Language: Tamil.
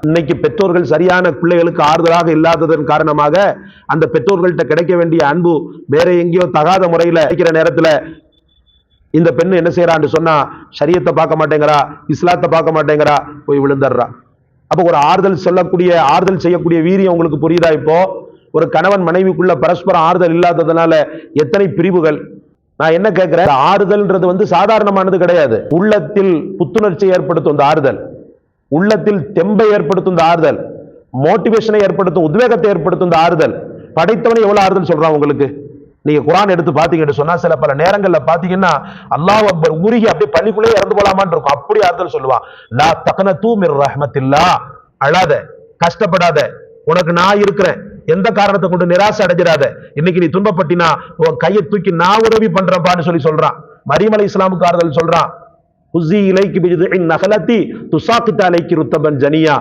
இன்னைக்கு பெற்றோர்கள் சரியான பிள்ளைகளுக்கு ஆறுதலாக இல்லாததன் காரணமாக அந்த பெற்றோர்கள்ட்ட கிடைக்க வேண்டிய அன்பு வேற எங்கேயோ தகாத முறையில் இருக்கிற நேரத்தில் இந்த பெண்ணு என்ன செய்யறான்னு சொன்னா ஷரியத்தை பார்க்க மாட்டேங்கிறா, இஸ்லாத்தை பார்க்க மாட்டேங்கிறா, போய் விழுந்துடுறா. அப்போ ஒரு ஆறுதல் செய்யக்கூடிய வீரியம் உங்களுக்கு புரியுதா? இப்போ ஒரு கணவன் மனைவிக்குள்ள பரஸ்பர ஆறுதல் இல்லாததுனால எத்தனை பிரிவுகள். நான் என்ன கேட்கிறேன், ஆறுதல்ன்றது சாதாரணமானது கிடையாது. உள்ளத்தில் புத்துணர்ச்சி ஏற்படுத்தும் இந்த ஆறுதல், உள்ளத்தில் தெம்பை ஏற்படுத்தும் இந்த ஆறுதல், மோட்டிவேஷனை ஏற்படுத்தும், உத்வேகத்தை ஏற்படுத்தும் இந்த ஆறுதல். படைத்தவனை எவ்வளவு ஆறுதல் சொல்றான் உங்களுக்கு? நீங்க குர்ஆன் எடுத்து பாத்தீங்கன்னு சொன்னா சில பல நேரங்கள்ல பாத்தீங்கன்னா அல்லாஹ் அக்பர் உருகி அப்படியே பள்ளிக்குள்ளே இறந்து போலாமான்னு இருக்கும். அப்படி ஆறுதல் சொல்லுவான். லா தக்னது மிர் ரஹ்மத்தில்லாஹ், அழாத, கஷ்டப்படாத, உனக்கு நான் இருக்கிறேன், எந்த காரணத்தை கொண்டு நிராசை அடைஞ்சிடாத. இன்னைக்கு நீ துன்பப்பட்டினா உன் கையை தூக்கி நான் உதவி பண்றேன்பான்னு சொல்றான். மரியம் அலைஹிஸ்ஸலாமுக்கு ஆறுதல் சொல்றான். உஸி இலைக்கி பிஜுஇன் நஹலத்தி துஸாக்கித அலைக்கி ருத்தபன் ஜனியா.